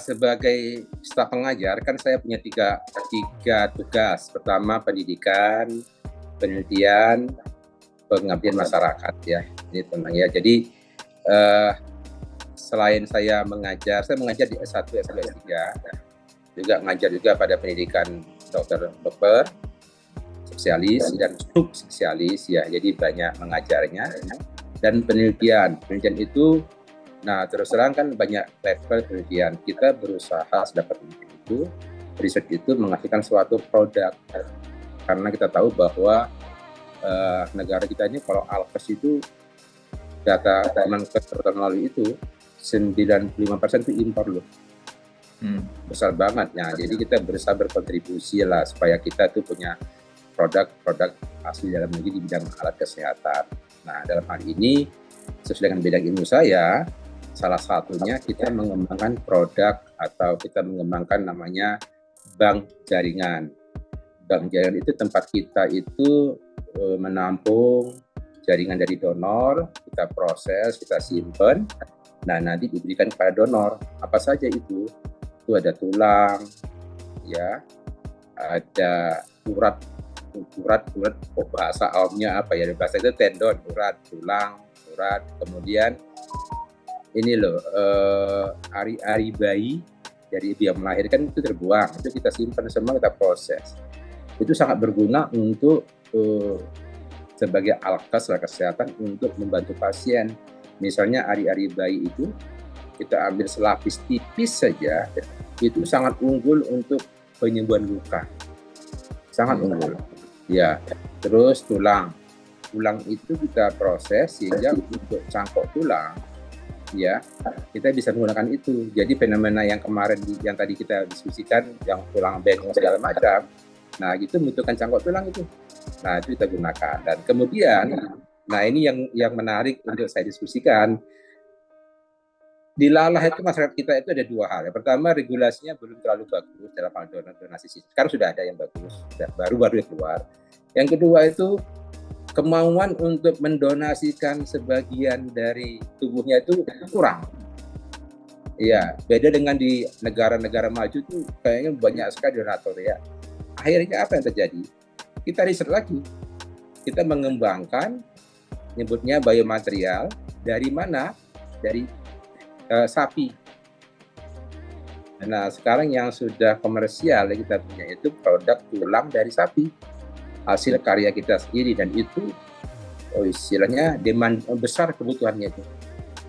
Sebagai staf pengajar kan saya punya tiga tugas. Pertama pendidikan, penelitian, pengabdian masyarakat ya. Ini tentang ya. Jadi selain saya mengajar di S1, S2, S3, juga mengajar juga pada pendidikan dokter, spesialis dan subspesialis ya. Jadi banyak mengajarnya dan penelitian itu. Nah, terus terang kan banyak level penelitian. Kita berusaha sedapat mungkin itu, riset itu menghasilkan suatu produk. Karena kita tahu bahwa negara kita ini kalau Alkes itu data tahun lalu itu 95% itu impor loh. Besar banget. Nah, jadi kita berusaha berkontribusi lah supaya kita tuh punya produk-produk asli dalam negeri di bidang alat kesehatan. Nah, dalam hal ini sesuai dengan bidang ilmu saya, salah satunya kita mengembangkan produk atau kita mengembangkan namanya bank jaringan. Bank jaringan itu tempat kita itu menampung jaringan dari donor, kita proses, kita simpan, nah nanti diberikan kepada donor. Apa saja itu? Itu ada tulang, ya, ada urat, bahasa awamnya apa ya? Bahasa itu tendon, urat, tulang, urat, kemudian ini loh ari-ari bayi dari ibu yang melahirkan itu terbuang, itu kita simpan semua, kita proses. Itu sangat berguna untuk sebagai alkes kesehatan untuk membantu pasien. Misalnya ari-ari bayi itu kita ambil selapis tipis saja, itu sangat unggul untuk penyembuhan luka, sangat unggul. Ya, terus tulang itu kita proses sehingga untuk cangkok tulang, ya kita bisa menggunakan itu. Jadi fenomena yang kemarin yang tadi kita diskusikan, yang tulang bengkok segala macam, nah itu membutuhkan cangkok tulang itu. Nah itu kita gunakan. Dan kemudian, nah ini yang menarik untuk saya diskusikan. Di Lalah itu masyarakat kita itu ada dua hal. Yang pertama, regulasinya belum terlalu bagus dalam hal donasi. Sekarang sudah ada yang bagus, baru keluar. Yang kedua itu kemauan untuk mendonasikan sebagian dari tubuhnya itu kurang. Ya, beda dengan di negara-negara maju tuh kayaknya banyak sekali donatur ya. Akhirnya apa yang terjadi? Kita riset lagi. Kita mengembangkan, nyebutnya biomaterial, dari mana? Dari sapi. Nah, sekarang yang sudah komersial yang kita punya itu produk tulang dari sapi. Hasil karya kita sendiri, dan itu istilahnya demand besar kebutuhannya itu.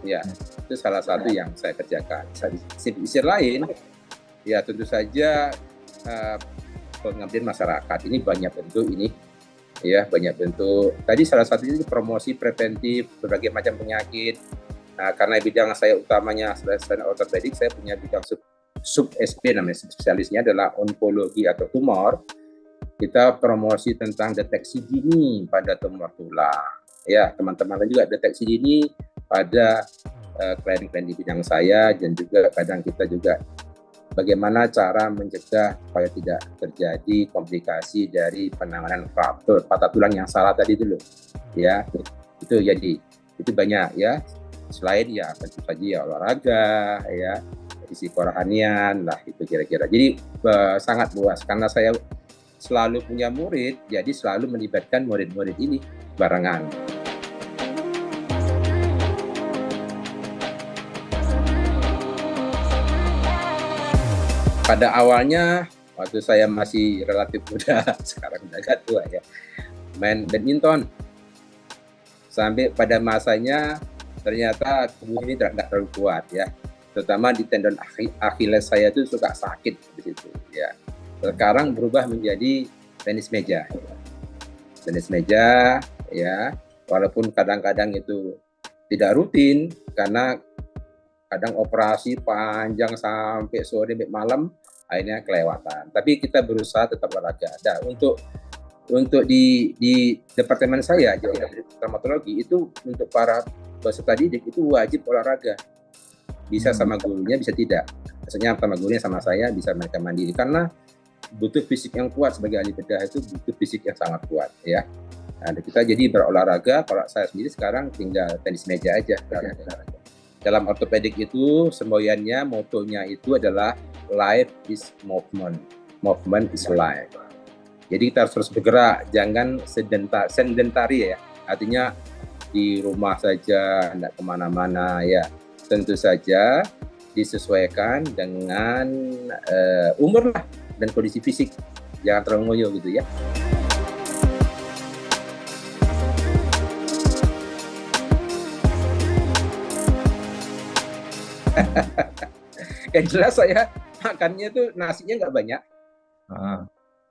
Ya, itu salah satu yang saya kerjakan. Di sisi lain, ya tentu saja pengabdian masyarakat ini banyak bentuk ini. Ya, banyak bentuk. Tadi salah satunya promosi preventif berbagai macam penyakit. Nah, karena bidang saya utamanya selain ortopedik, saya punya bidang sub SP namanya, spesialisnya adalah onkologi atau tumor. Kita promosi tentang deteksi dini pada tumor tulang. Ya, teman-teman juga deteksi dini pada klien-klien di bidang saya, dan juga kadang kita juga bagaimana cara mencegah supaya tidak terjadi komplikasi dari penanganan fracture patah tulang yang salah tadi dulu. Ya, itu jadi itu banyak ya. Selain ya tentu saja ya olahraga, ya isi kerohanian lah, itu kira-kira. Jadi sangat luas karena saya selalu punya murid, jadi selalu melibatkan murid-murid ini barengan. Pada awalnya waktu saya masih relatif muda, sekarang udah agak tua ya, main badminton. Sampai pada masanya ternyata tubuh ini tidak terlalu kuat ya, terutama di tendon Achilles saya itu suka sakit di situ ya. Sekarang berubah menjadi tenis meja ya, walaupun kadang-kadang itu tidak rutin karena kadang operasi panjang sampai sore sampai malam, akhirnya kelewatan. Tapi kita berusaha tetap olahraga. Nah, untuk di departemen saya di traumatologi itu untuk para peserta didik itu wajib olahraga. Bisa sama gurunya, bisa tidak. Maksudnya sama gurunya sama saya, bisa mereka mandiri, karena butuh fisik yang kuat. Sebagai ahli bedah itu butuh fisik yang sangat kuat ya. Nah, kita jadi berolahraga. Kalau saya sendiri sekarang tinggal tenis meja aja. Dalam ortopedik itu semboyannya, motonya itu adalah life is movement, movement is life. Jadi kita harus terus bergerak, jangan sedentari ya. Artinya di rumah saja, tidak kemana-mana ya. Tentu saja disesuaikan dengan umur lah dan kondisi fisik. Jangan terlalu ngoyo gitu ya. Yang jelas saya makannya tuh nasinya nggak banyak.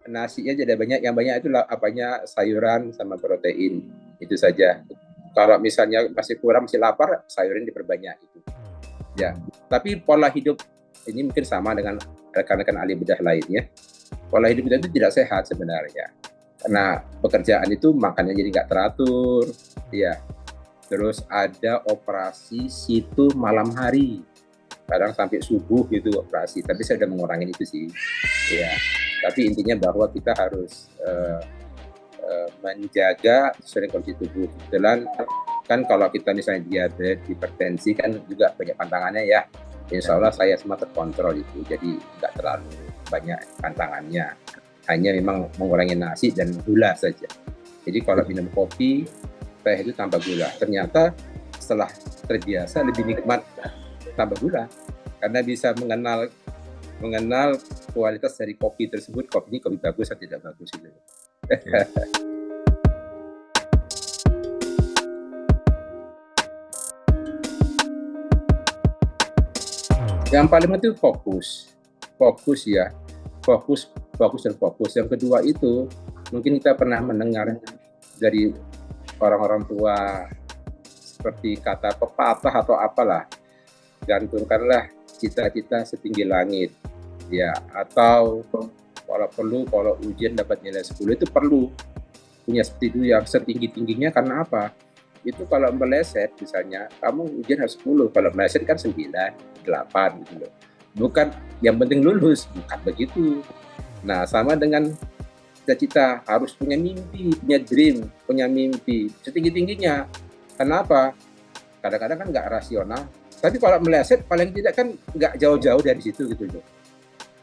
Nasinya jadi banyak, yang banyak itu apanya sayuran sama protein, itu saja. Kalau misalnya masih kurang, masih lapar, sayuran diperbanyak itu. Ya, tapi pola hidup ini mungkin sama dengan rekan-rekan ahli bedah lainnya. Pola hidup kita itu tidak sehat sebenarnya, karena pekerjaan itu makannya jadi nggak teratur, ya. Terus ada operasi situ malam hari, kadang sampai subuh gitu operasi. Tapi saya sudah mengurangi itu sih, ya. Tapi intinya bahwa kita harus menjaga sesuai kondisi tubuh. Kebetulan kan kalau kita misalnya diabetes, hipertensi kan juga banyak pantangannya ya. Insya Allah saya semua terkontrol itu, jadi nggak terlalu banyak pantangannya. Hanya memang mengurangi nasi dan gula saja. Jadi kalau minum kopi, teh itu tambah gula. Ternyata setelah terbiasa lebih nikmat tambah gula, karena bisa mengenal kualitas dari kopi tersebut, kopi ini kopi bagus atau tidak bagus itu. Yang paling penting fokus ya, fokus dan fokus. Yang kedua itu mungkin kita pernah mendengar dari orang-orang tua seperti kata pepatah atau apalah, gantungkanlah cita-cita setinggi langit, ya. Atau kalau ujian dapat nilai 10 itu perlu punya seperti itu yang setinggi-tingginya. Karena apa? Itu kalau meleset misalnya, kamu ujian harus 10, kalau meleset kan 9, 8 gitu loh. Bukan yang penting lulus, bukan begitu. Nah, sama dengan cita-cita, harus punya mimpi, punya dream, punya mimpi setinggi-tingginya. Kenapa? Kadang-kadang kan nggak rasional. Tapi kalau meleset paling tidak kan nggak jauh-jauh dari situ gitu loh.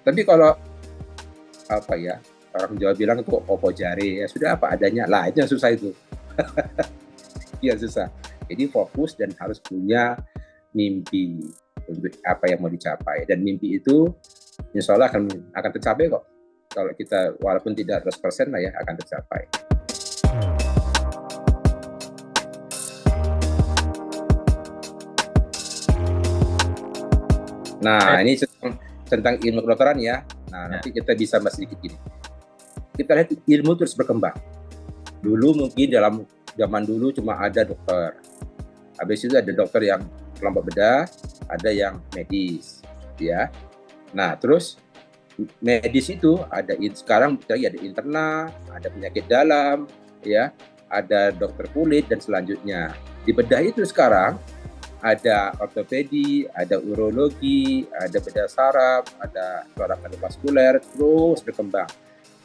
Tapi kalau apa ya, orang Jawa bilang itu opo jare, ya sudah apa adanya lah, itu yang susah itu. Ya susah. Jadi fokus dan harus punya mimpi untuk apa yang mau dicapai, dan mimpi itu insya Allah akan tercapai kok. Kalau kita walaupun tidak 100% lah ya, akan tercapai. Nah, ini tentang ilmu kedokteran ya. Nah, nanti kita bisa bahas sedikit gini. Kita lihat ilmu terus berkembang. Dulu mungkin dalam zaman dulu cuma ada dokter. Habis itu ada dokter yang kelompok bedah, ada yang medis, ya. Nah, terus medis itu sekarang ada interna, ada penyakit dalam, ya, ada dokter kulit dan selanjutnya. Di bedah itu sekarang ada ortopedi, ada urologi, ada bedah saraf, ada saraf kardiovaskuler, terus berkembang.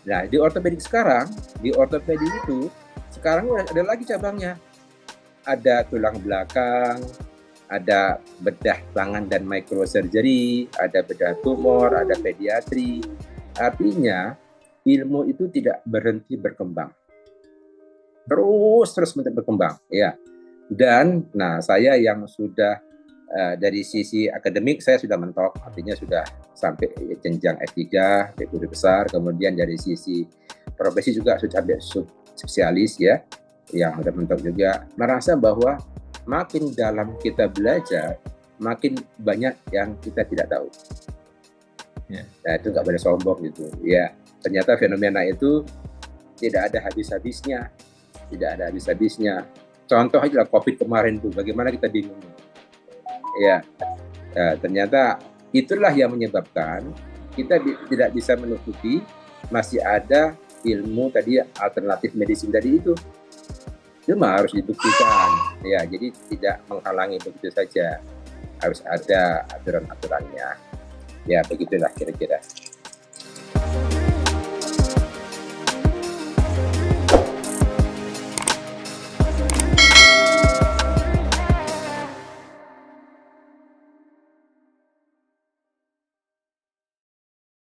Nah, di ortopedi itu sekarang ada lagi cabangnya. Ada tulang belakang, ada bedah tangan dan microsurgery, ada bedah tumor, ada pediatri. Artinya ilmu itu tidak berhenti berkembang. Terus berkembang, ya. Dan saya yang sudah dari sisi akademik saya sudah mentok, artinya sudah sampai jenjang S3, guru besar. Kemudian dari sisi profesi juga sudah spesialis ya, yang sudah mentok juga. Merasa bahwa makin dalam kita belajar, makin banyak yang kita tidak tahu. Nah, itu nggak boleh sombong gitu. Ya, ternyata fenomena itu tidak ada habis-habisnya, Contoh aja lah COVID kemarin tuh, bagaimana kita bingung. Ya, ternyata itulah yang menyebabkan kita tidak bisa menutupi masih ada ilmu tadi, alternatif medicine tadi itu. Cuma harus dibuktikan, ya. Jadi tidak menghalangi begitu saja. Harus ada aturan-aturannya. Ya, begitulah kira-kira.